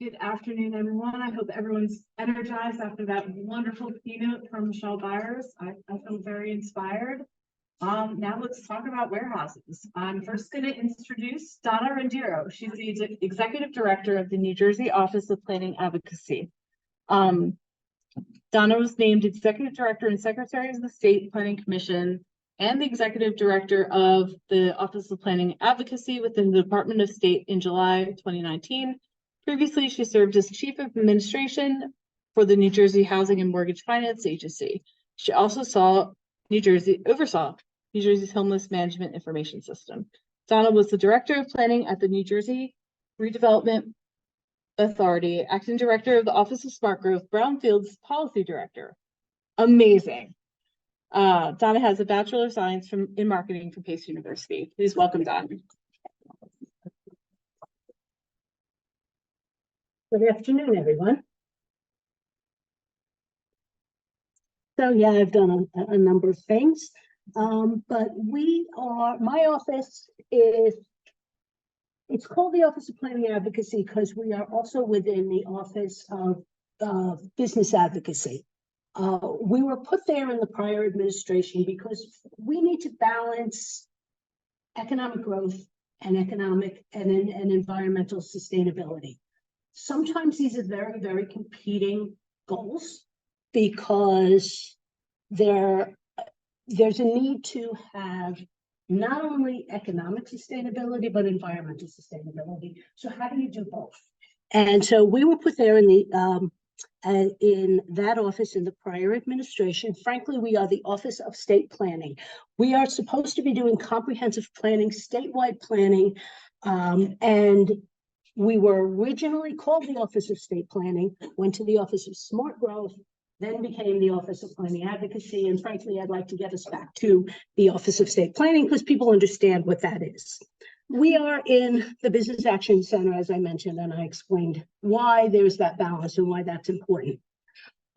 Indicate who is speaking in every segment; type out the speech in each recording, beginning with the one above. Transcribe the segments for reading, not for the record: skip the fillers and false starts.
Speaker 1: Good afternoon, everyone. I hope everyone's energized after that wonderful keynote from Michelle Byers. I feel very inspired. Now let's talk about warehouses. I'm first going to introduce Donna Rendeiro. She's the Executive Director of the New Jersey Office of Planning Advocacy. Donna was named Executive Director and Secretary of the State Planning Commission and the Executive Director of the Office of Planning Advocacy within the Department of State in July 2019. Previously, she served as Chief of Administration for the New Jersey Housing and Mortgage Finance Agency. She also oversaw New Jersey's Homeless Management Information System. Donna was the Director of Planning at the New Jersey Redevelopment Authority, Acting Director of the Office of Smart Growth, Brownfield's Policy Director. Amazing. Donna has a Bachelor of Science in Marketing from Pace University. Please welcome Donna.
Speaker 2: Good afternoon, everyone. So yeah, I've done a number of things, but my office it's called the Office of Planning Advocacy because we are also within the Office of Business Advocacy. We were put there in the prior administration because we need to balance economic growth and economic and environmental sustainability. Sometimes these are very, very competing goals because there's a need to have not only economic sustainability, but environmental sustainability. So how do you do both? And so we were put there in that office in the prior administration. Frankly, we are the Office of State Planning. We are supposed to be doing comprehensive planning, statewide planning, and we were originally called the Office of State Planning, went to the Office of Smart Growth, then became the Office of Planning Advocacy. And frankly, I'd like to get us back to the Office of State Planning because people understand what that is. We are in the Business Action Center, as I mentioned, and I explained why there's that balance and why that's important.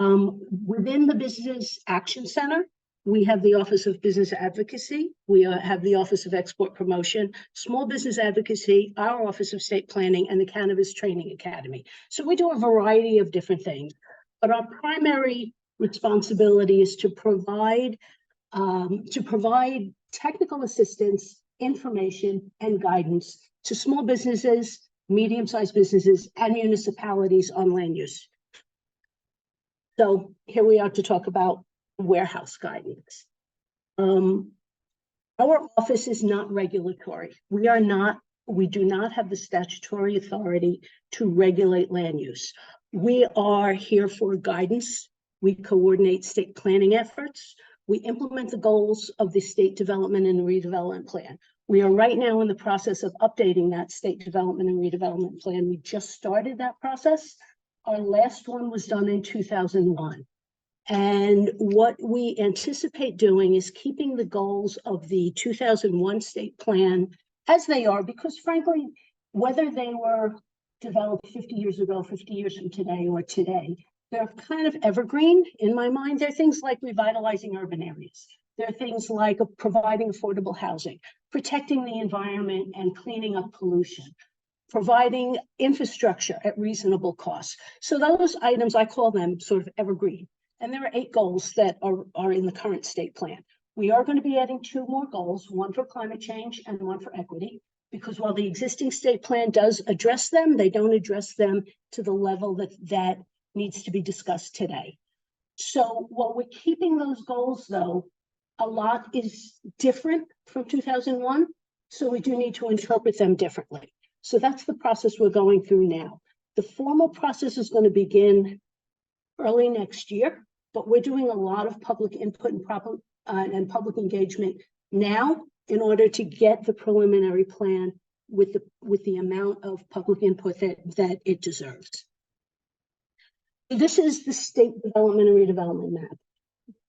Speaker 2: Within the Business Action Center, we have the Office of Business Advocacy. We have the Office of Export Promotion, Small Business Advocacy, our Office of State Planning, and the Cannabis Training Academy. So we do a variety of different things, but our primary responsibility is to provide technical assistance, information, and guidance to small businesses, medium-sized businesses, and municipalities on land use. So here we are to talk about warehouse guidance. Our office is not regulatory. We do not have the statutory authority to regulate land use. We are here for guidance. We coordinate state planning efforts. We implement the goals of the State Development and Redevelopment Plan. We are right now in the process of updating that State Development and Redevelopment Plan. We just started that process. Our last one was done in 2001. And what we anticipate doing is keeping the goals of the 2001 state plan as they are, because frankly, whether they were developed 50 years ago, 50 years from today, or today, they're kind of evergreen in my mind. They're things like revitalizing urban areas. They're things like providing affordable housing, protecting the environment and cleaning up pollution, providing infrastructure at reasonable costs. So those items, I call them sort of evergreen. And there are 8 goals that are in the current state plan. We are going to be adding 2 more goals, one for climate change and one for equity, because while the existing state plan does address them, they don't address them to the level that needs to be discussed today. So while we're keeping those goals, though, a lot is different from 2001, so we do need to interpret them differently. So that's the process we're going through now. The formal process is going to begin early next year, but we're doing a lot of public input and public engagement now in order to get the preliminary plan with the amount of public input that it deserves. This is the State Development and Redevelopment map.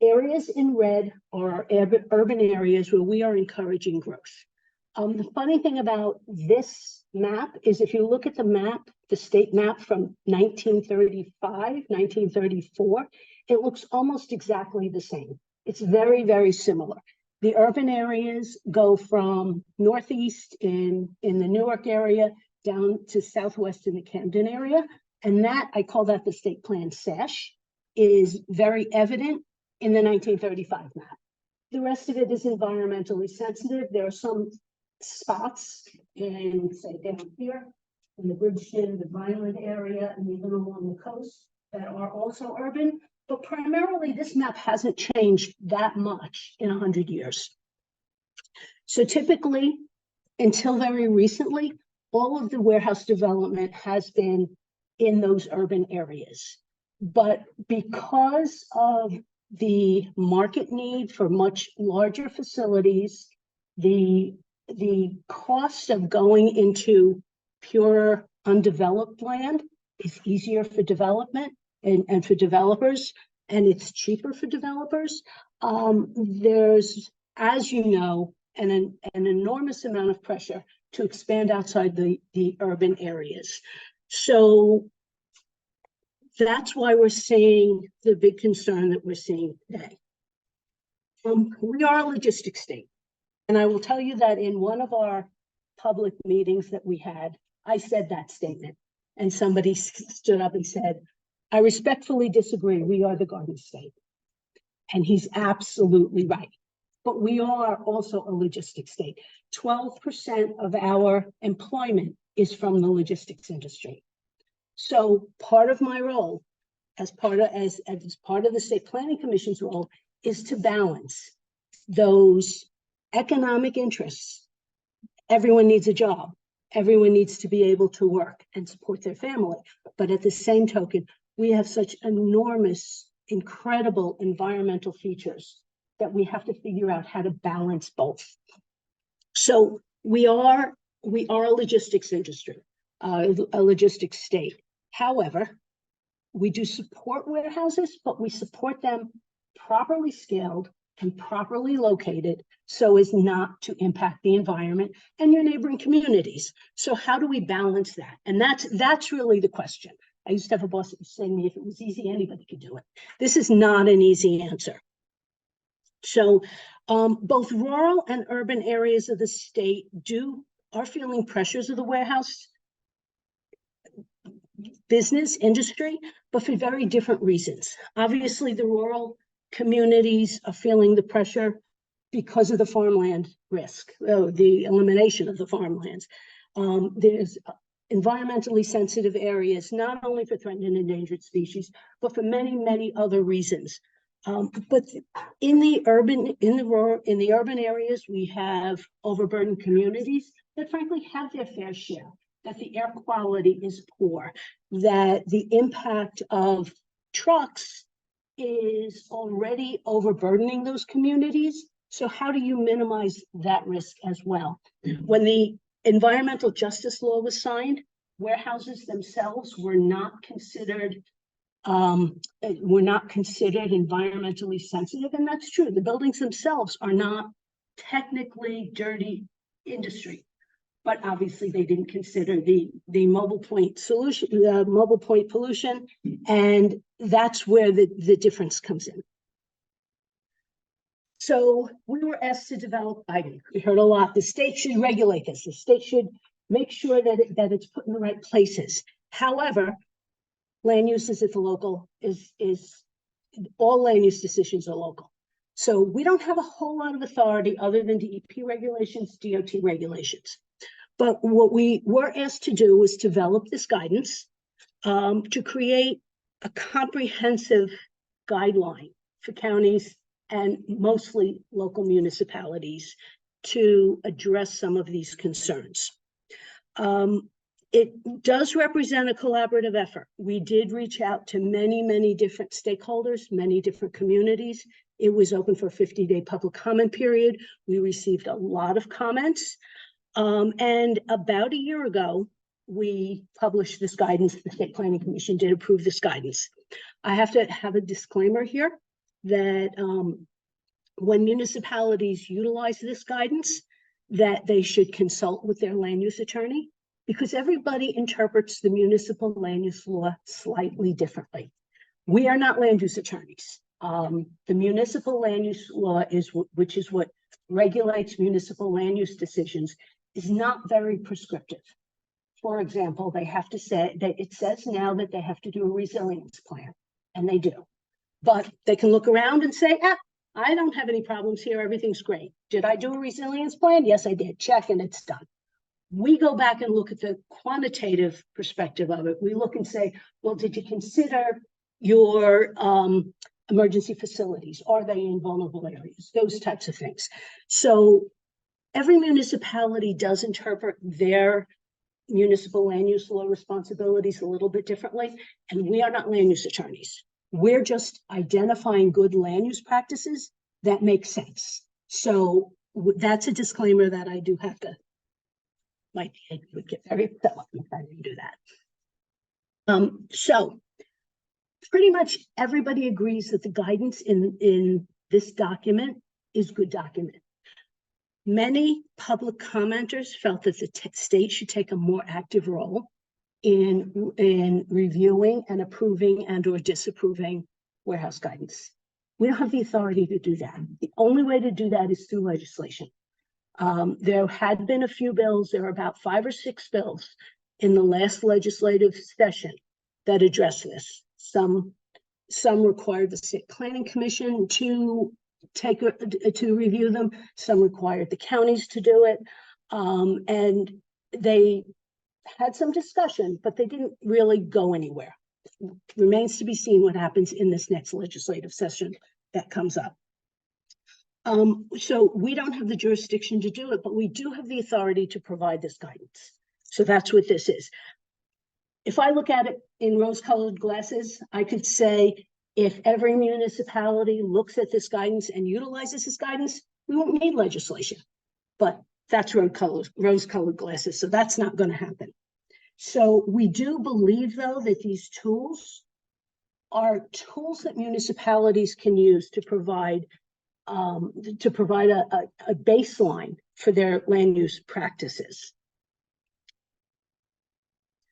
Speaker 2: Areas in red are urban areas where we are encouraging growth. The funny thing about this map is if you look at the map, the state map from 1935, 1934, it looks almost exactly the same. It's very, very similar. The urban areas go from northeast in the Newark area down to southwest in the Camden area. And that, I call that the state plan sash, is very evident in the 1935 map. The rest of it is environmentally sensitive. There are some spots in, say, down here, in the Bridgeton, the Vineland area, and even along the coast that are also urban. But primarily, this map hasn't changed that much in 100 years. So typically, until very recently, all of the warehouse development has been in those urban areas. But because of the market need for much larger facilities, the cost of going into pure undeveloped land is easier for development and for developers, and it's cheaper for developers. There's, as you know, an enormous amount of pressure to expand outside the urban areas. So that's why we're seeing the big concern that we're seeing today. We are a logistics state. And I will tell you that in one of our public meetings that we had, I said that statement. And somebody stood up and said, I respectfully disagree. We are the Garden State. And he's absolutely right. But we are also a logistics state. 12% of our employment is from the logistics industry. So part of my role as part of the State Planning Commission's role is to balance those economic interests. Everyone needs a job. Everyone needs to be able to work and support their family. But at the same token, we have such enormous, incredible environmental features that we have to figure out how to balance both. So we are a logistics industry, a logistics state. However, we do support warehouses, but we support them properly scaled and properly located so as not to impact the environment and your neighboring communities. So how do we balance that? And that's really the question. I used to have a boss that used to say to me, if it was easy, anybody could do it. This is not an easy answer. So both rural and urban areas of the state are feeling pressures of the warehouse business industry, but for very different reasons. Obviously, the rural communities are feeling the pressure because of the farmland risk, the elimination of the farmlands. There's environmentally sensitive areas, not only for threatened and endangered species, but for many, many other reasons. But in the urban areas, we have overburdened communities that frankly have their fair share, that the air quality is poor, that the impact of trucks is already overburdening those communities. So how do you minimize that risk as well? When the environmental justice law was signed, warehouses themselves were not considered environmentally sensitive, and that's true. The buildings themselves are not technically dirty industry, but obviously they didn't consider the mobile point pollution, and that's where the difference comes in. So we were asked to develop guidance. We heard a lot. The state should regulate this. The state should make sure that it's put in the right places. However, land use is at the local, all land use decisions are local. So we don't have a whole lot of authority other than DEP regulations, DOT regulations. But what we were asked to do was develop this guidance to create a comprehensive guideline for counties and mostly local municipalities to address some of these concerns. It does represent a collaborative effort. We did reach out to many, many different stakeholders, many different communities. It was open for a 50-day public comment period. We received a lot of comments. And about a year ago, we published this guidance. The State Planning Commission did approve this guidance. I have to have a disclaimer here that when municipalities utilize this guidance, that they should consult with their land use attorney, because everybody interprets the municipal land use law slightly differently. We are not land use attorneys. The municipal land use law which is what regulates municipal land use decisions, is not very prescriptive. for example, they have to say that it says now that they have to do a resilience plan, and they do. But they can look around and say, I don't have any problems here. Everything's great. Did I do a resilience plan? Yes, I did. Check, and it's done. We go back and look at the quantitative perspective of it. We look and say, well, did you consider your emergency facilities? Are they in vulnerable areas? Those types of things. So every municipality does interpret their municipal land use law responsibilities a little bit differently, and we are not land use attorneys. We're just identifying good land use practices that make sense. So that's a disclaimer that I do have to, my head would get very upset if I didn't do that. So pretty much everybody agrees that the guidance in this document is good document. Many public commenters felt that the state should take a more active role in reviewing and approving and or disapproving warehouse guidance. We don't have the authority to do that. The only way to do that is through legislation. There had been a few bills, there were about 5 or 6 bills in the last legislative session that address this. Some required the state planning commission to review them. Some required the counties to do it. And they had some discussion, but they didn't really go anywhere. It remains to be seen what happens in this next legislative session that comes up. So we don't have the jurisdiction to do it, but we do have the authority to provide this guidance. So that's what this is. If I look at it in rose-colored glasses, I could say, if every municipality looks at this guidance and utilizes this guidance, we won't need legislation. But that's rose-colored glasses, so that's not going to happen. So we do believe, though, that these tools are tools that municipalities can use to provide a baseline for their land use practices.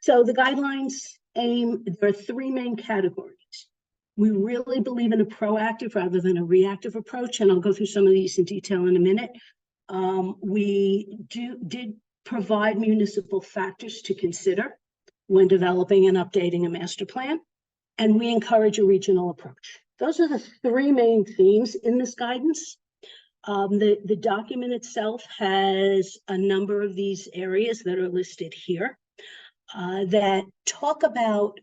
Speaker 2: So the guidelines aim, there are 3 main categories. We really believe in a proactive rather than a reactive approach, and I'll go through some of these in detail in a minute. We did provide municipal factors to consider when developing and updating a master plan, and we encourage a regional approach. Those are the 3 main themes in this guidance. The document itself has a number of these areas that are listed here that talk about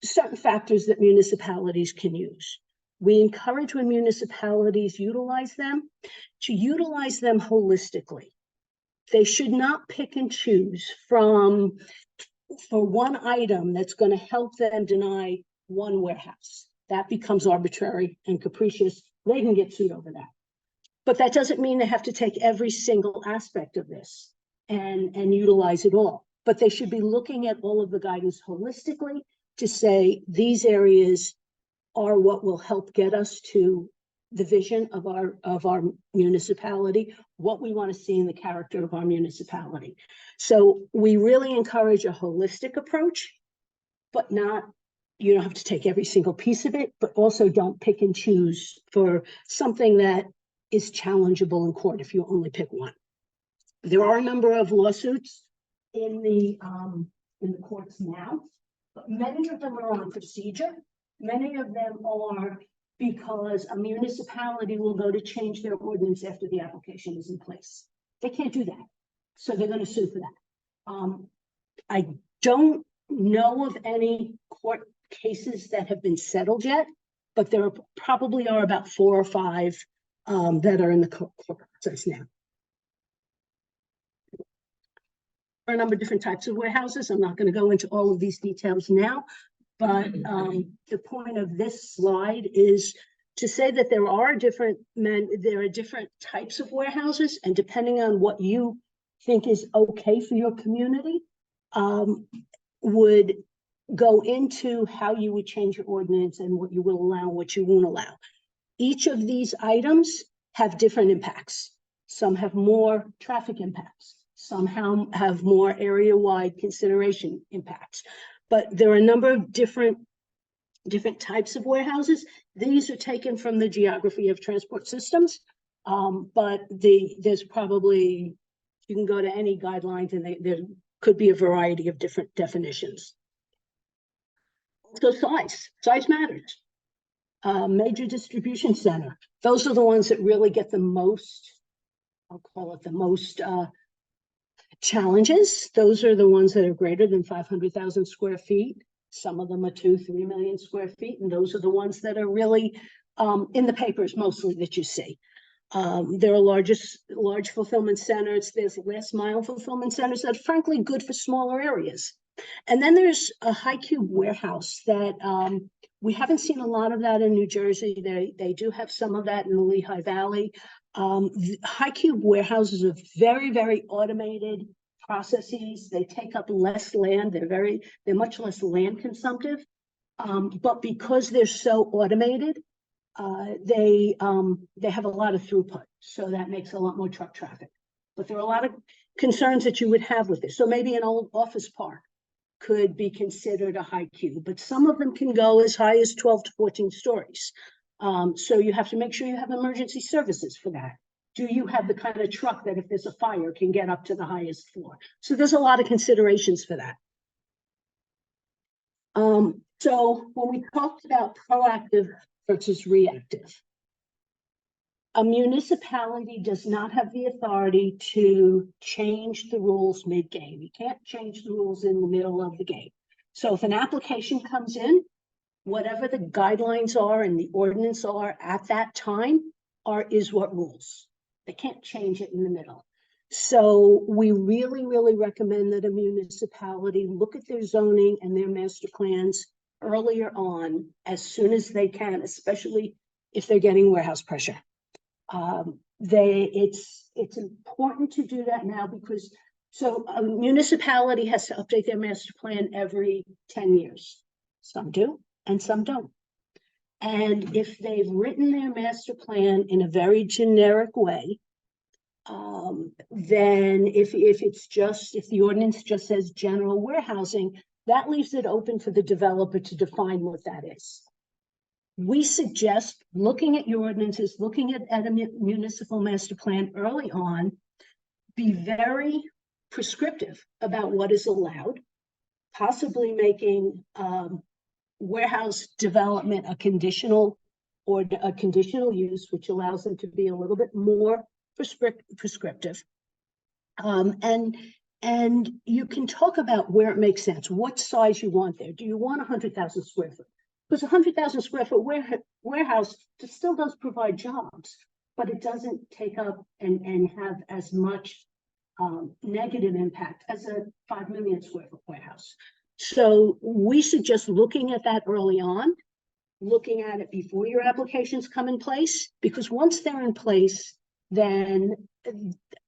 Speaker 2: certain factors that municipalities can use. We encourage when municipalities utilize them to utilize them holistically. They should not pick and choose for one item that's going to help them deny one warehouse. That becomes arbitrary and capricious. They can get sued over that. But that doesn't mean they have to take every single aspect of this and utilize it all. But they should be looking at all of the guidance holistically to say these areas are what will help get us to the vision of our municipality, what we want to see in the character of our municipality. So we really encourage a holistic approach, but not, you don't have to take every single piece of it, but also don't pick and choose for something that is challengeable in court if you only pick one. There are a number of lawsuits in the courts now, but many of them are on procedure. Many of them are because a municipality will go to change their ordinance after the application is in place. They can't do that, so they're going to sue for that. I don't know of any court cases that have been settled yet, but there probably are about 4 or 5 that are in the court process now. There are a number of different types of warehouses. I'm not going to go into all of these details now, but the point of this slide is to say that there are different types of warehouses, and depending on what you think is okay for your community, would go into how you would change your ordinance and what you will allow, what you won't allow. Each of these items have different impacts. Some have more traffic impacts. Some have more area-wide consideration impacts. But there are a number of different types of warehouses. These are taken from the geography of transport systems, but there's probably, you can go to any guidelines and they're could be a variety of different definitions. So size matters. Major distribution center, those are the ones that really get the most, I'll call it the most challenges. Those are the ones that are greater than 500,000 square feet. Some of them are 2-3 million square feet, and those are the ones that are really in the papers mostly that you see. There are large fulfillment centers. There's last mile fulfillment centers that are frankly good for smaller areas. And then there's a high cube warehouse that we haven't seen a lot of that in New Jersey. They do have some of that in the Lehigh Valley. High cube warehouses are very, very automated processes. They take up less land. They're much less land consumptive. But because they're so automated, they have a lot of throughput. So that makes a lot more truck traffic. But there are a lot of concerns that you would have with this. So maybe an old office park could be considered a high cube, but some of them can go as high as 12 to 14 stories. So you have to make sure you have emergency services for that. Do you have the kind of truck that if there's a fire can get up to the highest floor? So there's a lot of considerations for that. So when we talked about proactive versus reactive, a municipality does not have the authority to change the rules mid-game. You can't change the rules in the middle of the game. So if an application comes in, whatever the guidelines are and the ordinance are at that time is what rules. They can't change it in the middle. So we really, really recommend that a municipality look at their zoning and their master plans earlier on, as soon as they can, especially if they're getting warehouse pressure. It's important to do that now because a municipality has to update their master plan every 10 years. Some do and some don't. And if they've written their master plan in a very generic way, then if the ordinance just says general warehousing, that leaves it open for the developer to define what that is. We suggest looking at your ordinances, looking at a municipal master plan early on, be very prescriptive about what is allowed, possibly making warehouse development a conditional use, which allows them to be a little bit more prescriptive. And you can talk about where it makes sense, what size you want there. Do you want 100,000 square foot? Because 100,000 square foot warehouse still does provide jobs, but it doesn't take up and have as much negative impact as a 5 million square foot warehouse. So we suggest looking at that early on, looking at it before your applications come in place, because once they're in place, then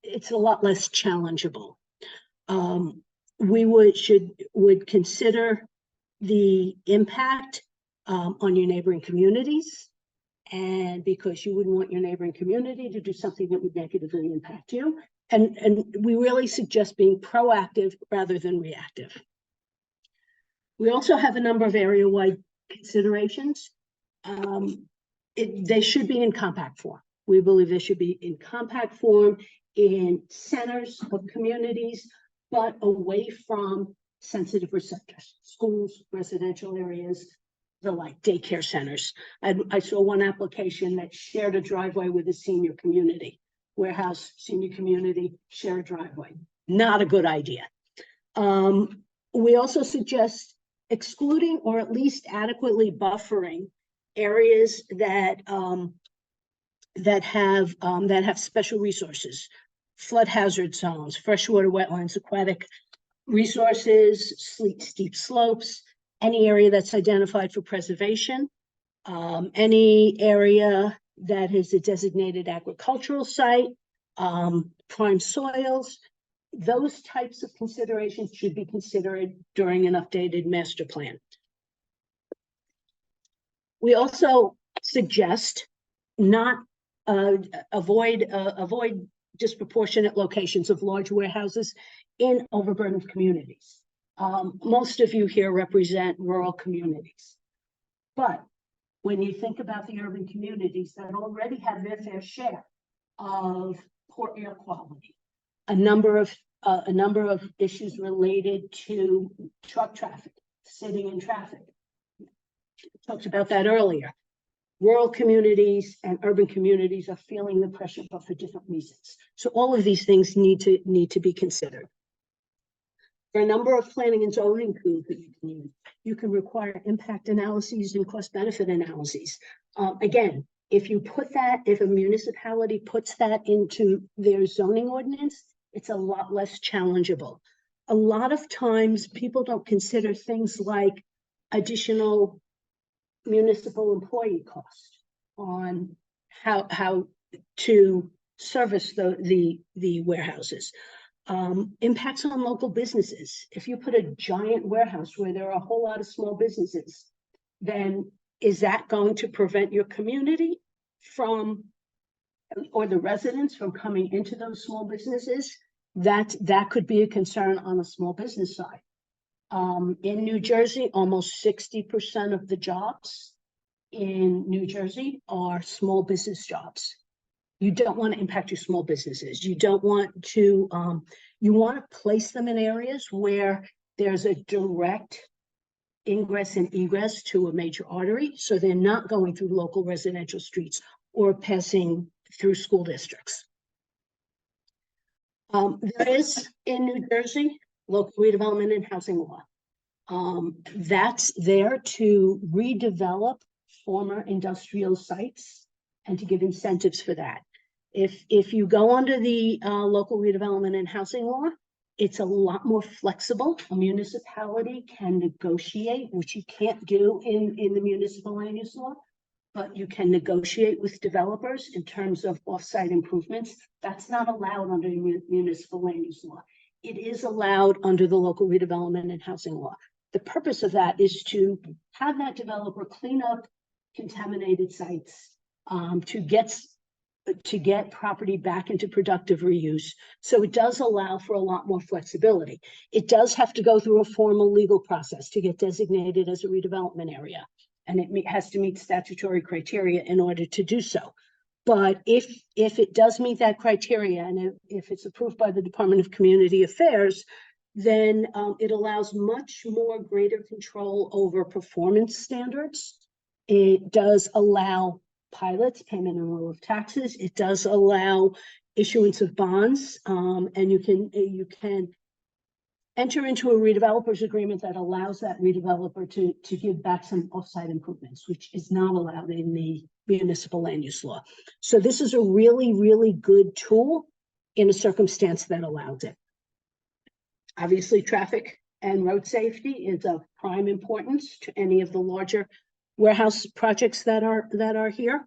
Speaker 2: it's a lot less challengeable. We would consider the impact on your neighboring communities, and because you wouldn't want your neighboring community to do something that would negatively impact you. And we really suggest being proactive rather than reactive. We also have a number of area-wide considerations. They should be in compact form. We believe they should be in compact form in centers of communities, but away from sensitive receptors, schools, residential areas, the like, daycare centers. I saw one application that shared a driveway with a senior community. Warehouse, senior community, share a driveway. Not a good idea. We also suggest excluding or at least adequately buffering areas that have special resources, flood hazard zones, freshwater wetlands, aquatic resources, steep slopes, any area that's identified for preservation, any area that is a designated agricultural site, prime soils. Those types of considerations should be considered during an updated master plan. We also suggest not avoid disproportionate locations of large warehouses in overburdened communities. Most of you here represent rural communities, but when you think about the urban communities that already have their fair share of poor air quality, a number of a number of issues related to truck traffic, sitting in traffic. Talked about that earlier. Rural communities and urban communities are feeling the pressure, but for different reasons. So all of these things need to be considered. There are a number of planning and zoning tools that you can use. You can require impact analyses and cost benefit analyses. Again, if a municipality puts that into their zoning ordinance, it's a lot less challengeable. A lot of times people don't consider things like additional municipal employee cost on how to service the warehouses. Impacts on local businesses. If you put a giant warehouse where there are a whole lot of small businesses, then is that going to prevent your community from, or the residents from coming into those small businesses? That could be a concern on the small business side. In New Jersey, almost 60% of the jobs in New Jersey are small business jobs. You don't want to impact your small businesses. You don't want to, you want to place them in areas where there's a direct ingress and egress to a major artery, so they're not going through local residential streets or passing through school districts. There is in New Jersey local redevelopment and housing law. That's there to redevelop former industrial sites and to give incentives for that. If you go under the local redevelopment and housing law, it's a lot more flexible. A municipality can negotiate, which you can't do in the municipal land use law, but you can negotiate with developers in terms of off-site improvements. That's not allowed under municipal land use law. It is allowed under the local redevelopment and housing law. The purpose of that is to have that developer clean up contaminated sites, to get property back into productive reuse. So it does allow for a lot more flexibility. It does have to go through a formal legal process to get designated as a redevelopment area, and it has to meet statutory criteria in order to do so. But if it does meet that criteria, and if it's approved by the Department of Community Affairs, then it allows much more greater control over performance standards. It does allow pilots, payment in lieu of taxes. It does allow issuance of bonds, and you can enter into a redeveloper's agreement that allows that redeveloper to give back some offsite improvements, which is not allowed in the municipal land use law. So this is a really, really good tool in a circumstance that allows it. Obviously, traffic and road safety is of prime importance to any of the larger warehouse projects that are here.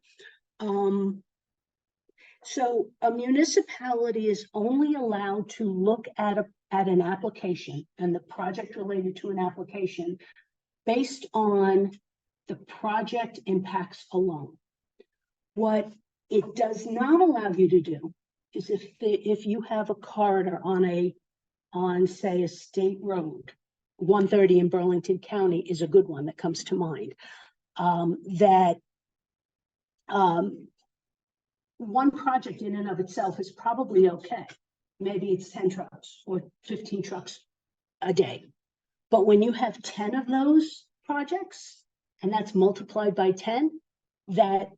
Speaker 2: So a municipality is only allowed to look at an application and the project related to an application based on the project impacts alone. What it does not allow you to do is if you have a corridor on say a state road, 130 in Burlington County is a good one that comes to mind. One project in and of itself is probably okay. Maybe it's 10 trucks or 15 trucks a day. But when you have 10 of those projects, and that's multiplied by 10, that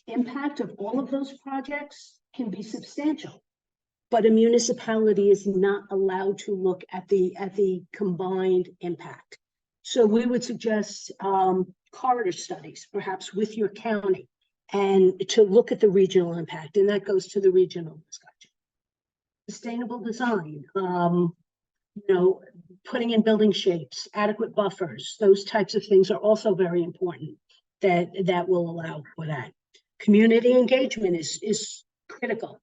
Speaker 2: impact of all of those projects can be substantial. But a municipality is not allowed to look at the combined impact. So we would suggest corridor studies, perhaps with your county, and to look at the regional impact, and that goes to the regional discussion. Sustainable design, putting in building shapes, adequate buffers, those types of things are also very important that will allow for that. Community engagement is critical.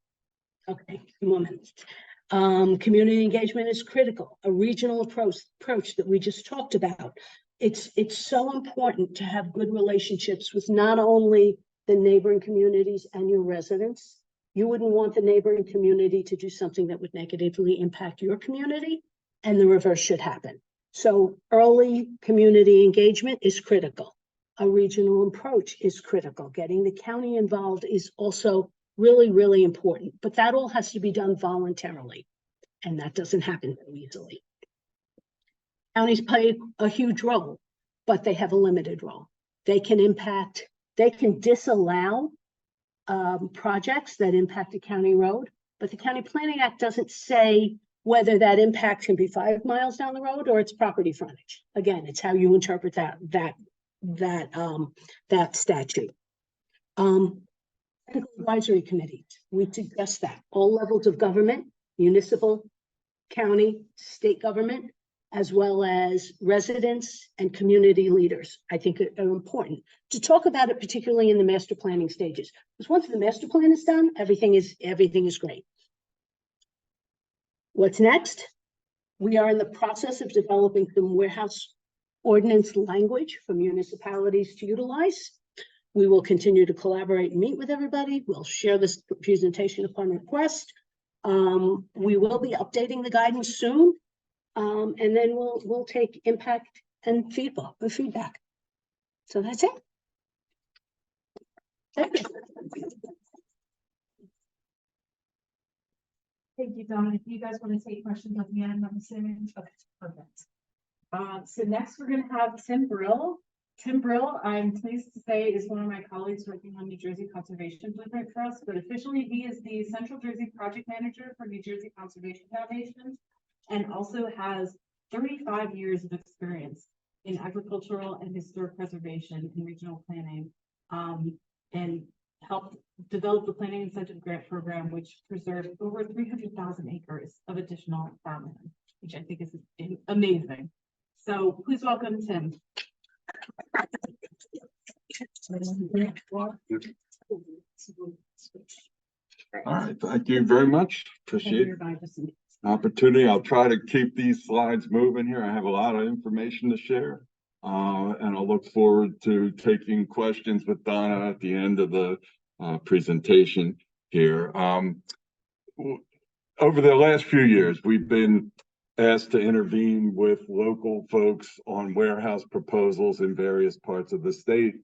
Speaker 2: Okay, a moment. Community engagement is critical. A regional approach that we just talked about. It's so important to have good relationships with not only the neighboring communities and your residents. You wouldn't want the neighboring community to do something that would negatively impact your community, and the reverse should happen. So early community engagement is critical. A regional approach is critical. Getting the county involved is also Really, really important, but that all has to be done voluntarily, and that doesn't happen so easily. Counties play a huge role, but they have a limited role. They can disallow projects that impact a county road, but the County Planning Act doesn't say whether that impact can be 5 miles down the road or it's property frontage. Again, it's how you interpret that statute. Advisory committees, we suggest that all levels of government, municipal, county, state government, as well as residents and community leaders, I think are important to talk about it, particularly in the master planning stages. Because once the master plan is done, everything is great. What's next? We are in the process of developing some warehouse ordinance language for municipalities to utilize. We will continue to collaborate and meet with everybody. We'll share this presentation upon request. We will be updating the guidance soon. And then we'll take impact and feedback. So that's it. Thank you.
Speaker 1: Thank you, Donna. If you guys want to take questions at the end, I'm assuming. Okay, perfect. So next we're going to have Tim Brill. Tim Brill, I'm pleased to say, is one of my colleagues working on New Jersey Conservation Blueprint for us, but officially he is the Central Jersey Project Manager for New Jersey Conservation Foundation, and also has 35 years of experience in agricultural and historic preservation and regional planning, and helped develop the Planning Incentive Grant Program, which preserved over 300,000 acres of additional farmland, which I think is amazing. So please welcome Tim.
Speaker 3: All right, thank you very much. Appreciate the opportunity. I'll try to keep these slides moving here. I have a lot of information to share, and I'll look forward to taking questions with Donna at the end of the presentation here. Over the last few years, we've been asked to intervene with local folks on warehouse proposals in various parts of the state,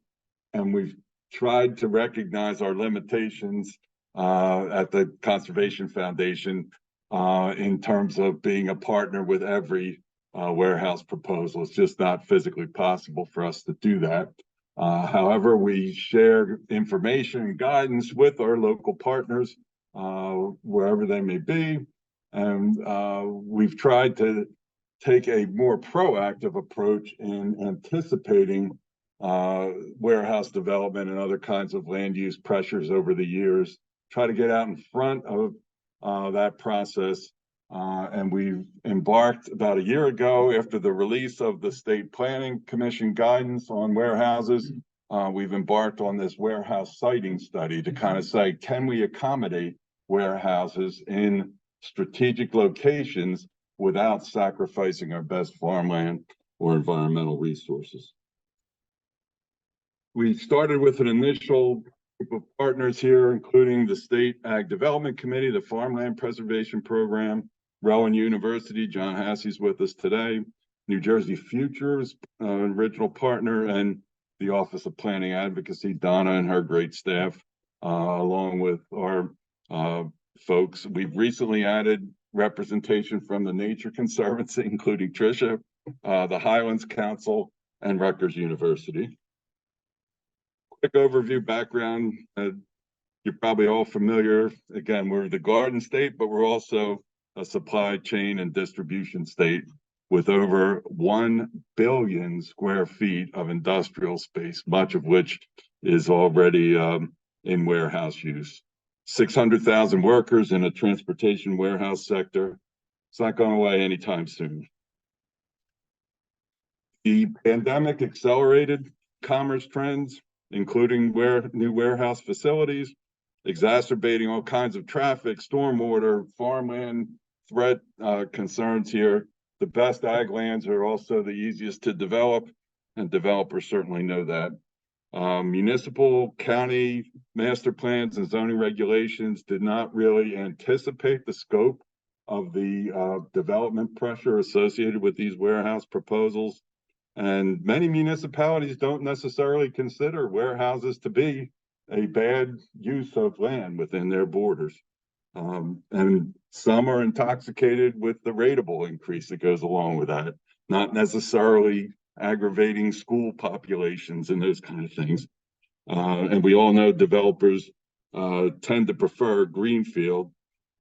Speaker 3: and we've tried to recognize our limitations at the Conservation Foundation in terms of being a partner with every warehouse proposal. It's just not physically possible for us to do that. However, we share information and guidance with our local partners wherever they may be. And we've tried to take a more proactive approach in anticipating warehouse development and other kinds of land use pressures over the years, try to get out in front of that process. And we've embarked about a year ago, after the release of the State Planning Commission guidance on warehouses, we've embarked on this warehouse siting study to kind of say, can we accommodate warehouses in strategic locations without sacrificing our best farmland or environmental resources? We started with an initial group of partners here, including the State Ag Development Committee, the Farmland Preservation Program, Rowan University, John Hassey's with us today, New Jersey Futures, original partner, and the Office of Planning Advocacy, Donna and her great staff, along with our folks. We've recently added representation from the Nature Conservancy, including Tricia, the Highlands Council, and Rutgers University. Quick overview background. You're probably all familiar. Again, we're the garden state, but we're also a supply chain and distribution state with over 1 billion square feet of industrial space, much of which is already in warehouse use. 600,000 workers in a transportation warehouse sector. It's not going away anytime soon. The pandemic accelerated commerce trends, including new warehouse facilities, exacerbating all kinds of traffic, stormwater, farmland threat concerns here. The best ag lands are also the easiest to develop, and developers certainly know that. Municipal, county master plans and zoning regulations did not really anticipate the scope of the development pressure associated with these warehouse proposals. And many municipalities don't necessarily consider warehouses to be a bad use of land within their borders. And some are intoxicated with the rateable increase that goes along with that, not necessarily aggravating school populations and those kind of things. And we all know developers tend to prefer greenfield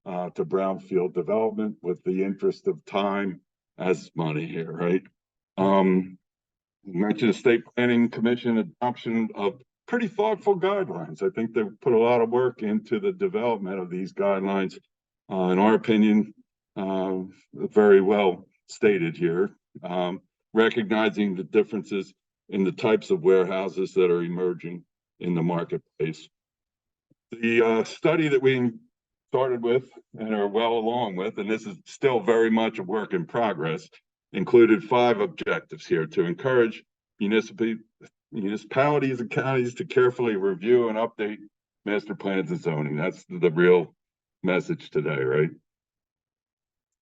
Speaker 3: to brownfield development with the interest of time as money here, right? You mentioned the State Planning Commission adoption of pretty thoughtful guidelines. I think they've put a lot of work into the development of these guidelines. In our opinion, very well stated here, recognizing the differences in the types of warehouses that are emerging in the marketplace. The study that we started with and are well along with, and this is still very much a work in progress, included 5 objectives here to encourage municipalities and counties to carefully review and update master plans and zoning. That's the real message today, right?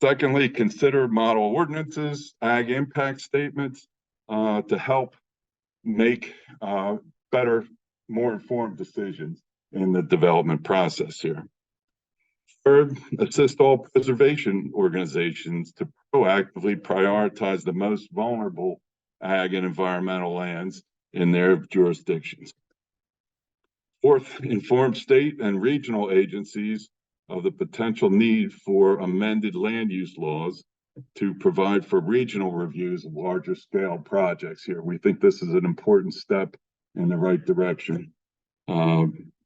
Speaker 3: Secondly, consider model ordinances, ag impact statements to help make better, more informed decisions in the development process here. Third, assist all preservation organizations to proactively prioritize the most vulnerable ag and environmental lands in their jurisdictions. Fourth, inform state and regional agencies of the potential need for amended land use laws to provide for regional reviews of larger scale projects here. We think this is an important step in the right direction.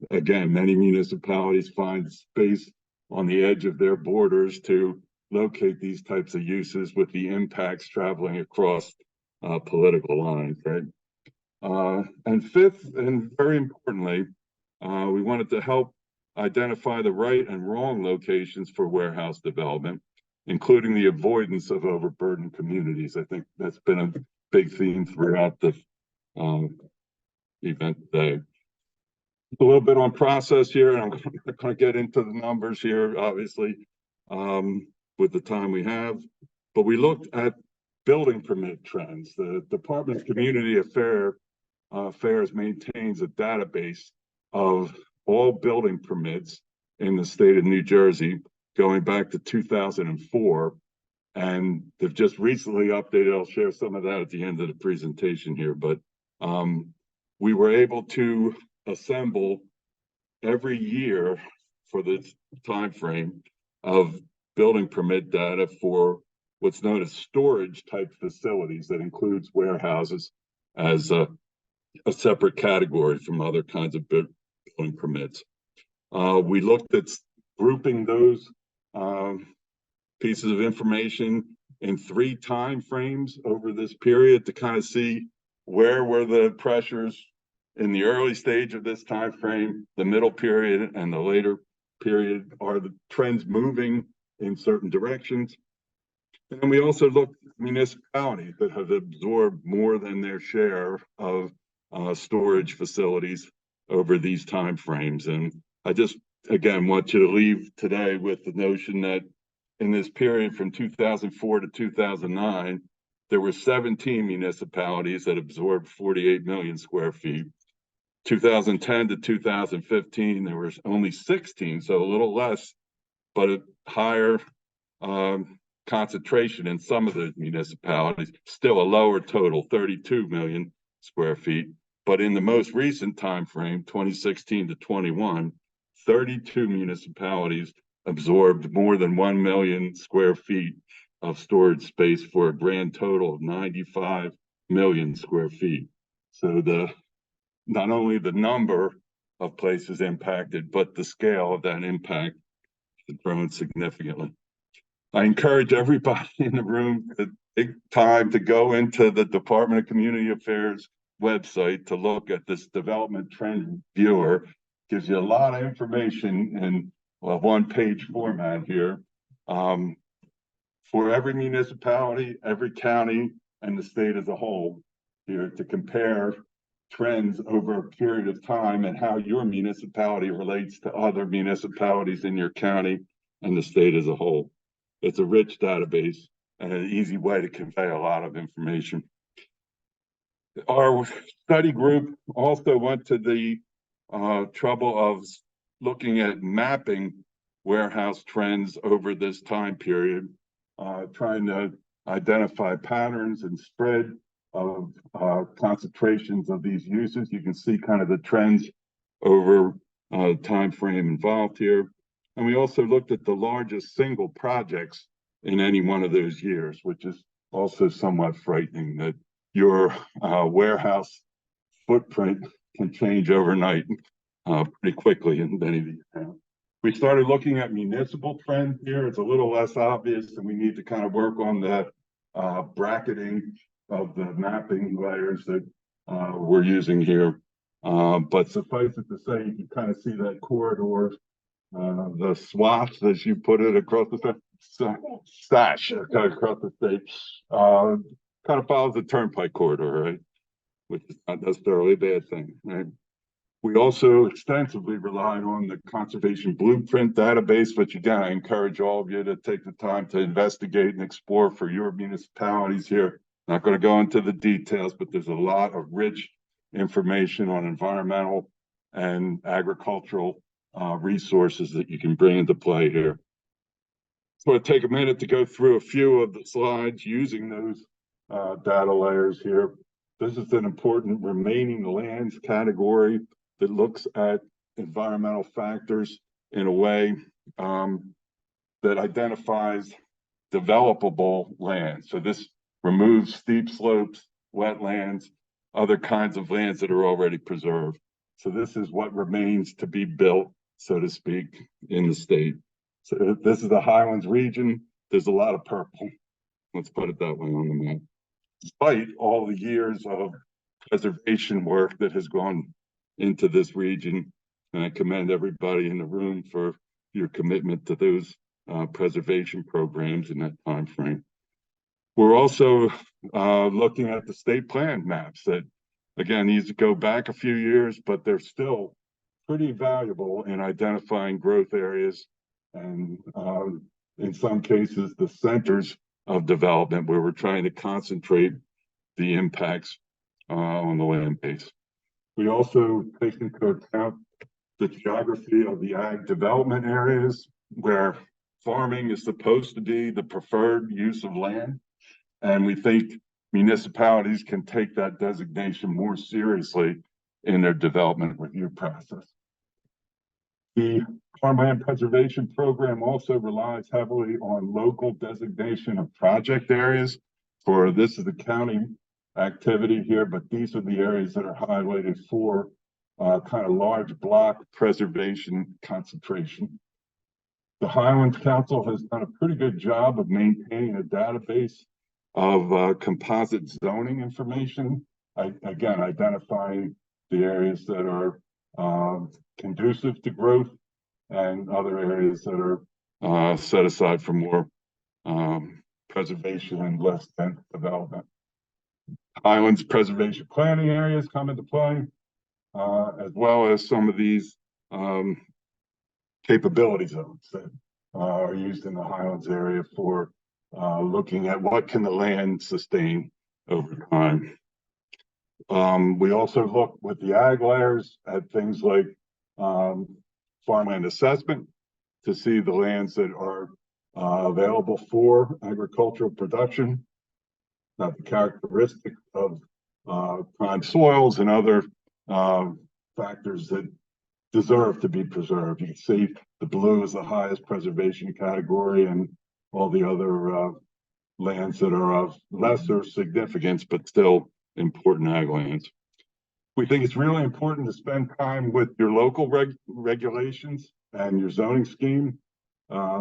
Speaker 3: Again, many municipalities find space on the edge of their borders to locate these types of uses with the impacts traveling across political lines, right? And fifth, and very importantly, we wanted to help identify the right and wrong locations for warehouse development, including the avoidance of overburdened communities. I think that's been a big theme throughout the event today. A little bit on process here, and I'm not going to get into the numbers here, obviously, with the time we have, but we looked at building permit trends. The Department of Community Affairs maintains a database of all building permits in the state of New Jersey going back to 2004, and they've just recently updated. I'll share some of that at the end of the presentation here, but we were able to assemble every year for this time frame of building permit data for what's known as storage type facilities that includes warehouses as a separate category from other kinds of building permits. We looked at grouping those pieces of information in 3 time frames over this period to kind of see where were the pressures in the early stage of this time frame, the middle period, and the later period. Are the trends moving in certain directions? And we also looked at municipalities that have absorbed more than their share of storage facilities over these time frames. And I just, again, want you to leave today with the notion that in this period from 2004 to 2009, there were 17 municipalities that absorbed 48 million square feet. 2010 to 2015, there was only 16, so a little less, but a higher concentration in some of the municipalities, still a lower total, 32 million square feet. But in the most recent time frame, 2016 to 21, 32 municipalities absorbed more than 1 million square feet of storage space for a grand total of 95 million square feet. So not only the number of places impacted, but the scale of that impact has grown significantly. I encourage everybody in the room to take time to go into the Department of Community Affairs website to look at this development trend viewer. Gives you a lot of information in a one-page format here for every municipality, every county, and the state as a whole here to compare trends over a period of time and how your municipality relates to other municipalities in your county and the state as a whole. It's a rich database and an easy way to convey a lot of information. Our study group also went to the trouble of looking at mapping warehouse trends over this time period, trying to identify patterns and spread of concentrations of these uses. You can see kind of the trends over time frame involved here. And we also looked at the largest single projects in any one of those years, which is also somewhat frightening that your warehouse footprint can change overnight pretty quickly in many of these towns. We started looking at municipal trends here. It's a little less obvious, and we need to kind of work on the bracketing of the mapping layers that we're using here. But suffice it to say, you can kind of see that corridor, the swaths, as you put it, across the stash across the state, kind of follows the turnpike corridor, right? Which is not necessarily a bad thing, right? We also extensively relied on the conservation blueprint database, which again, I encourage all of you to take the time to investigate and explore for your municipalities here. Not going to go into the details, but there's a lot of rich information on environmental and agricultural resources that you can bring into play here. So I'll take a minute to go through a few of the slides using those data layers here. This is an important remaining lands category that looks at environmental factors in a way that identifies developable land. So this removes steep slopes, wetlands, other kinds of lands that are already preserved. So this is what remains to be built, so to speak, in the state. So this is the Highlands region. There's a lot of purple. Let's put it that way on the map. Despite all the years of preservation work that has gone into this region, and I commend everybody in the room for your commitment to those preservation programs in that time frame. We're also looking at the state plan maps that, again, these go back a few years, but they're still pretty valuable in identifying growth areas and in some cases, the centers of development where we're trying to concentrate the impacts on the land base. We also take into account the geography of the ag development areas where farming is supposed to be the preferred use of land. And we think municipalities can take that designation more seriously in their development review process. The Farmland Preservation Program also relies heavily on local designation of project areas. For this is the county activity here, but these are the areas that are highlighted for kind of large block preservation concentration. The Highlands Council has done a pretty good job of maintaining a database of composite zoning information. Again, identifying the areas that are conducive to growth and other areas that are set aside for more preservation and less dense development. Highlands preservation planning areas come into play, as well as some of these capability zones that are used in the Highlands area for looking at what can the land sustain over time. We also look with the ag layers at things like farmland assessment to see the lands that are available for agricultural production, the characteristics of prime soils and other factors that deserve to be preserved. You can see the blue is the highest preservation category, and all the other lands that are of lesser significance but still important ag lands. We think it's really important to spend time with your local regulations and your zoning scheme.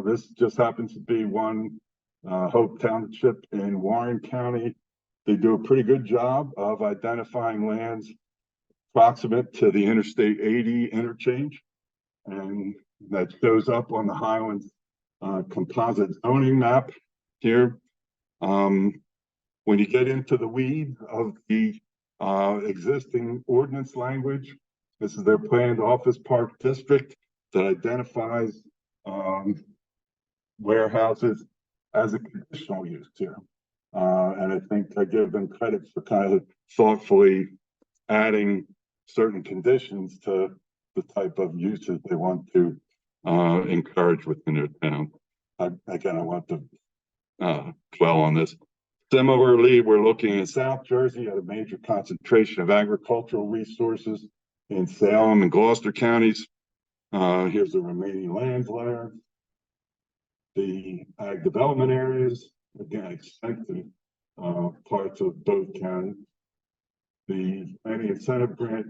Speaker 3: This just happens to be one, Hope Township in Warren County. They do a pretty good job of identifying lands proximate to the Interstate 80 interchange, and that shows up on the Highlands composite zoning map here. When you get into the weeds of the existing ordinance language, this is their planned office park district that identifies warehouses as a conditional use here. And I think I give them credit for kind of thoughtfully adding certain conditions to the type of uses they want to encourage within their town. Again, I want to dwell on this. Similarly, we're looking in South Jersey at a major concentration of agricultural resources in Salem and Gloucester counties. Here's the remaining land layer. The ag development areas, again, extensive parts of both counties. The planning incentive grant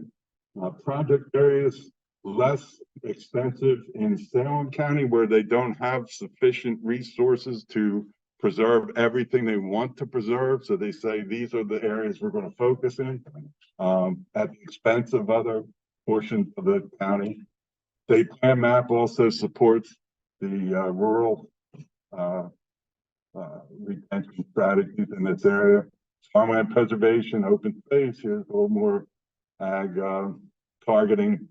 Speaker 3: project areas, less expensive in Salem County, where they don't have sufficient resources to preserve everything they want to preserve. So they say these are the areas we're going to focus in at the expense of other portions of the county. State plan map also supports the rural retention strategies in this area. Farmland preservation, open space, here's a little more ag targeting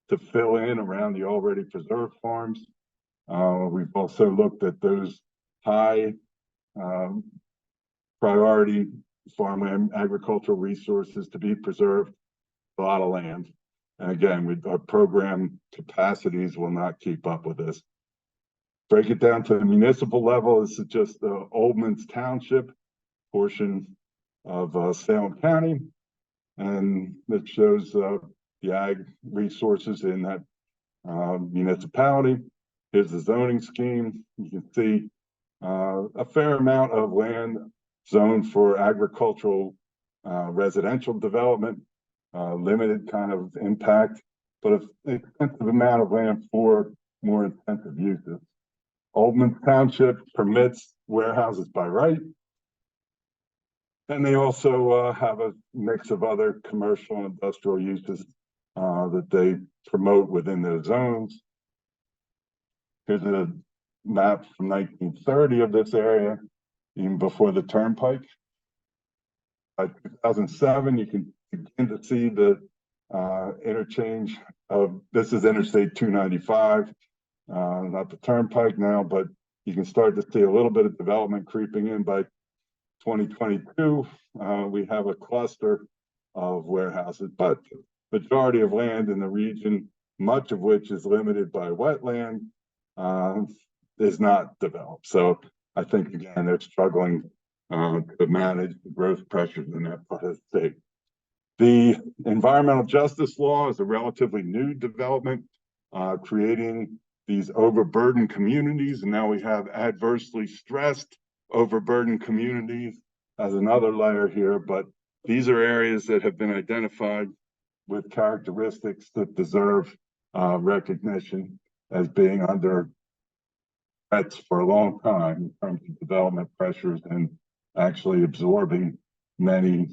Speaker 3: to fill in around the already preserved farms. We've also looked at those high priority farmland agricultural resources to be preserved, a lot of land. And again, our program capacities will not keep up with this. Break it down to the municipal level. This is just the Oldman's Township portion of Salem County. And it shows the ag resources in that municipality. Here's the zoning scheme. You can see a fair amount of land zoned for agricultural residential development, limited kind of impact, but an extensive amount of land for more intensive uses. Oldman Township permits warehouses by right. And they also have a mix of other commercial and industrial uses that they promote within their zones. Here's a map from 1930 of this area, even before the turnpike. By 2007, you can begin to see the interchange of, this is Interstate 295, not the turnpike now, but you can start to see a little bit of development creeping in. By 2022, we have a cluster of warehouses, but the majority of land in the region, much of which is limited by wetland, is not developed. So I think, again, they're struggling to manage the growth pressures in that part of the state. The environmental justice law is a relatively new development, creating these overburdened communities. And now we have adversely stressed overburdened communities as another layer here. But these are areas that have been identified with characteristics that deserve recognition as being under threats for a long time in terms of development pressures and actually absorbing many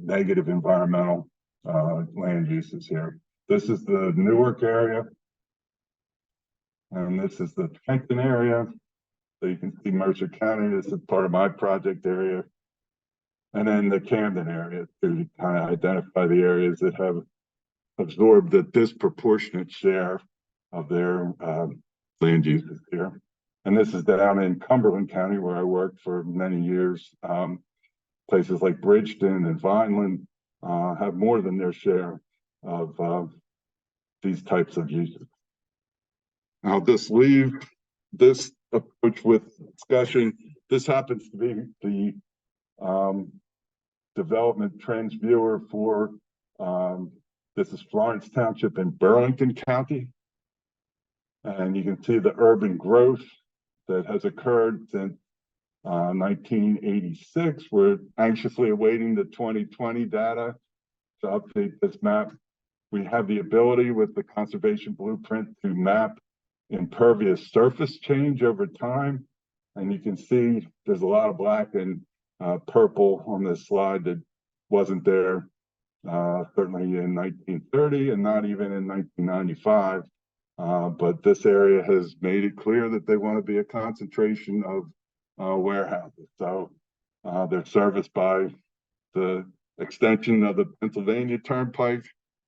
Speaker 3: negative environmental land uses here. This is the Newark area, and this is the Trenton area. So you can see Mercer County. This is part of my project area, and then the Camden area to kind of identify the areas that have absorbed a disproportionate share of their land uses here. And this is down in Cumberland County, where I worked for many years. Places like Bridgeton and Vineland have more than their share of these types of uses. I'll just leave this approach with discussion. This happens to be the development trends viewer for this is Florence Township in Burlington County. And you can see the urban growth that has occurred since 1986. We're anxiously awaiting the 2020 data to update this map. We have the ability with the conservation blueprint to map impervious surface change over time. And you can see there's a lot of black and purple on this slide that wasn't there certainly in 1930 and not even in 1995. But this area has made it clear that they want to be a concentration of warehouses. So they're serviced by the extension of the Pennsylvania Turnpike,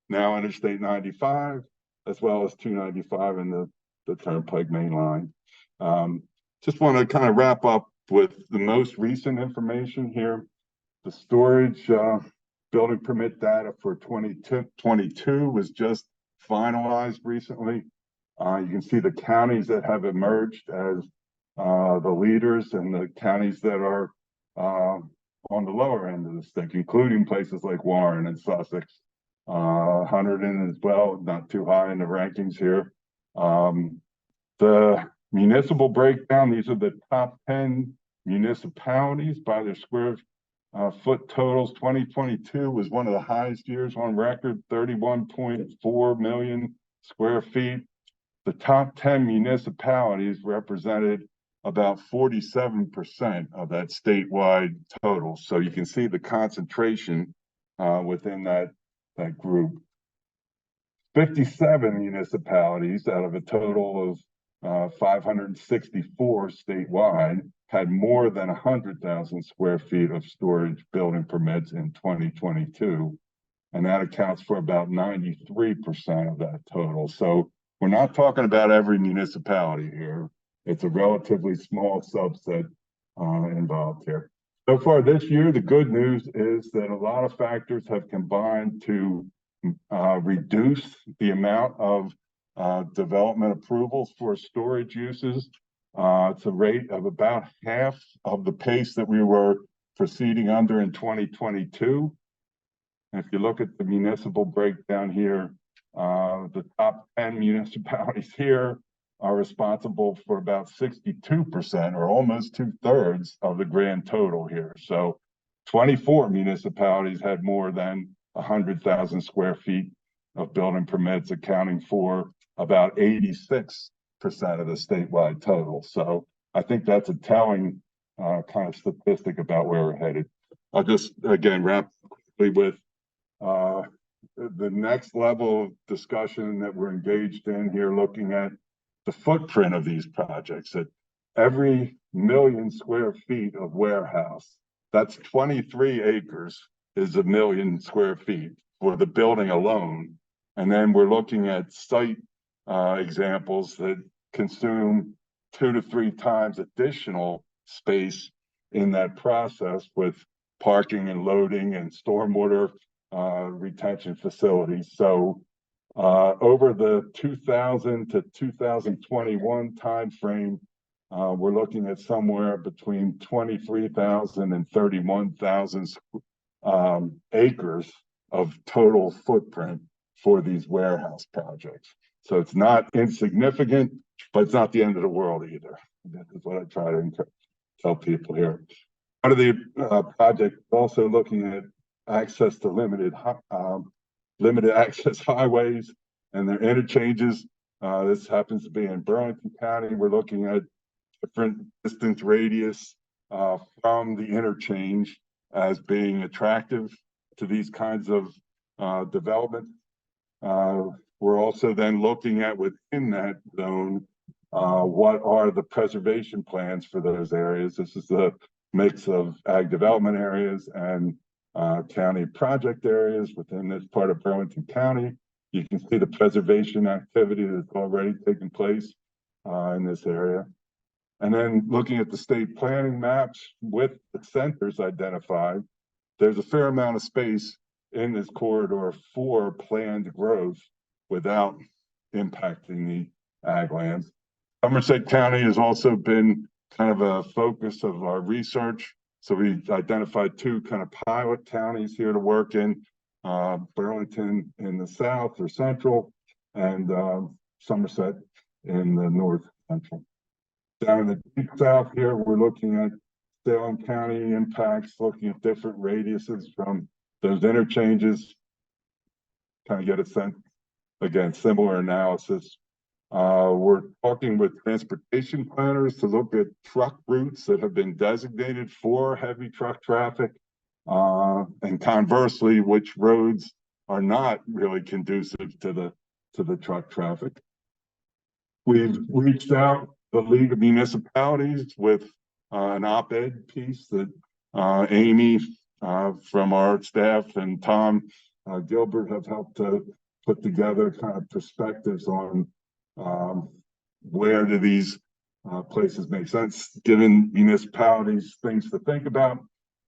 Speaker 3: now Interstate 95, as well as 295 and the Turnpike main line. Just want to kind of wrap up with the most recent information here. The storage building permit data for 2022 was just finalized recently. You can see the counties that have emerged as the leaders and the counties that are on the lower end of the stick, including places like Warren and Sussex. Hunterdon as well, not too high in the rankings here. The municipal breakdown, these are the top 10 municipalities by their square foot totals. 2022 was one of the highest years on record, 31.4 million square feet. The top 10 municipalities represented about 47% of that statewide total. So you can see the concentration within that group. 57 municipalities out of a total of 564 statewide had more than 100,000 square feet of storage building permits in 2022. And that accounts for about 93% of that total. So we're not talking about every municipality here. It's a relatively small subset involved here. So far this year, the good news is that a lot of factors have combined to reduce the amount of development approvals for storage uses. It's a rate of about half of the pace that we were proceeding under in 2022. And if you look at the municipal breakdown here, the top 10 municipalities here are responsible for about 62% or almost 2/3 of the grand total here. So 24 municipalities had more than 100,000 square feet of building permits, accounting for about 86% of the statewide total. So I think that's a telling kind of statistic about where we're headed. I'll just again wrap quickly with the next level of discussion that we're engaged in here, looking at the footprint of these projects. At every million square feet of warehouse, that's 23 acres is 1 million square feet for the building alone. And then we're looking at site examples that consume 2 to 3 times additional space in that process with parking and loading and stormwater retention facilities. So over the 2000 to 2021 timeframe, we're looking at somewhere between 23,000 and 31,000 acres of total footprint for these warehouse projects. So it's not insignificant, but it's not the end of the world either. That is what I try to tell people here. Part of the project also looking at access to limited access highways and their interchanges. This happens to be in Burlington County. We're looking at different distance radius from the interchange as being attractive to these kinds of development. We're also then looking at within that zone, what are the preservation plans for those areas? This is the mix of ag development areas and county project areas within this part of Burlington County. You can see the preservation activity that's already taken place in this area. And then looking at the state planning maps with the centers identified, there's a fair amount of space in this corridor for planned growth without impacting the ag lands. Somerset County has also been kind of a focus of our research. So we identified 2 kind of pilot counties here to work in, Burlington in the south or central, and Somerset in the north central. Down in the deep south here, we're looking at Salem County impacts, looking at different radiuses from those interchanges, kind of get a sense, again, similar analysis. We're talking with transportation planners to look at truck routes that have been designated for heavy truck traffic, and conversely, which roads are not really conducive to the truck traffic. We've reached out the League of Municipalities with an op-ed piece that Amy from our staff and Tom Gilbert have helped to put together kind of perspectives on where do these places make sense, given municipalities things to think about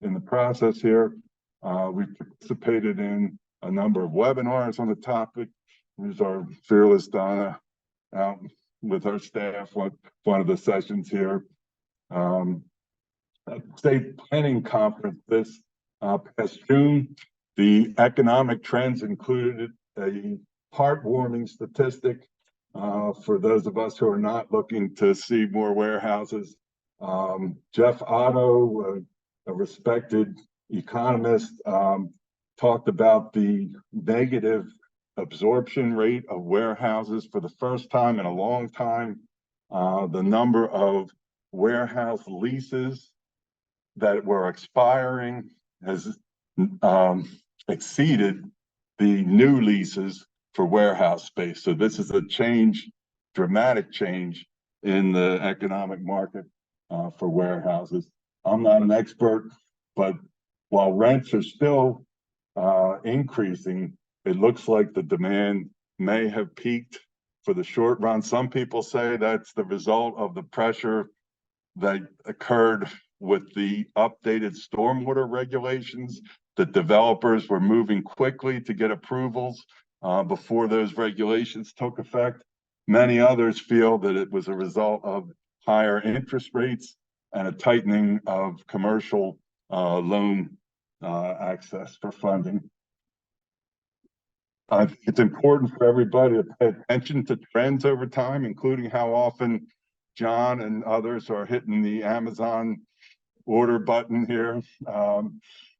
Speaker 3: in the process here. We participated in a number of webinars on the topic. There's our fearless Donna out with her staff on one of the sessions here. State planning conference this past June. The economic trends included a heartwarming statistic for those of us who are not looking to see more warehouses. Jeff Otto, a respected economist, talked about the negative absorption rate of warehouses for the first time in a long time. The number of warehouse leases that were expiring has exceeded the new leases for warehouse space. So this is a change, dramatic change in the economic market for warehouses. I'm not an expert, but while rents are still increasing, it looks like the demand may have peaked for the short run. Some people say that's the result of the pressure that occurred with the updated stormwater regulations. The developers were moving quickly to get approvals before those regulations took effect. Many others feel that it was a result of higher interest rates and a tightening of commercial loan access for funding. It's important for everybody to pay attention to trends over time, including how often John and others are hitting the Amazon order button here. I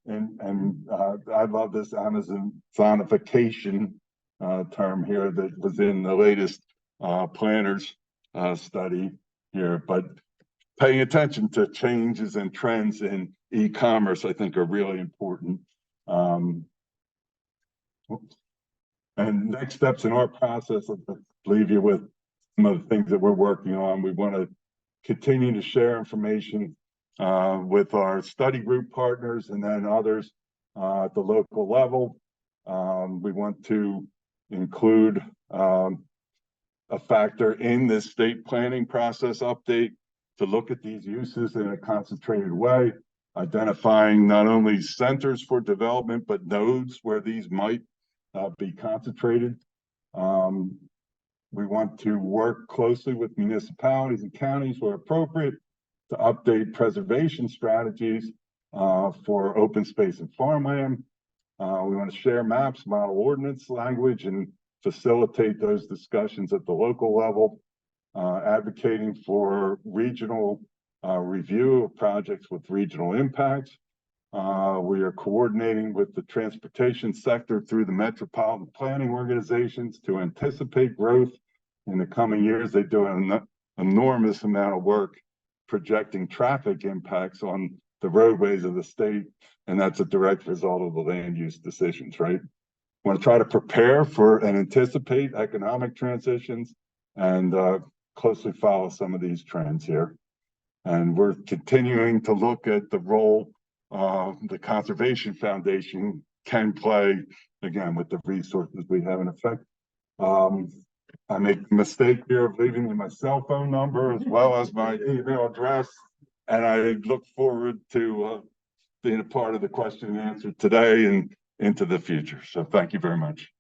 Speaker 3: love this Amazonification term here that was in the latest planners study here. But paying attention to changes and trends in e-commerce, I think, are really important. And next steps in our process, I'll leave you with some of the things that we're working on. We want to continue to share information with our study group partners and then others at the local level. We want to include a factor in this state planning process update to look at these uses in a concentrated way, identifying not only centers for development, but nodes where these might be concentrated. We want to work closely with municipalities and counties where appropriate to update preservation strategies for open space and farmland. We want to share maps, model ordinance language, and facilitate those discussions at the local level, advocating for regional review of projects with regional impacts. We are coordinating with the transportation sector through the metropolitan planning organizations to anticipate growth in the coming years. They do an enormous amount of work projecting traffic impacts on the roadways of the state, and that's a direct result of the land use decisions, right? We want to try to prepare for and anticipate economic transitions and closely follow some of these trends here. And we're continuing to look at the role the Conservation Foundation can play, again, with the resources we have in effect. I make the mistake here of leaving you my cell phone number as well as my email address, and I look forward to being a part of the question and answer today and into the future. So thank you very much.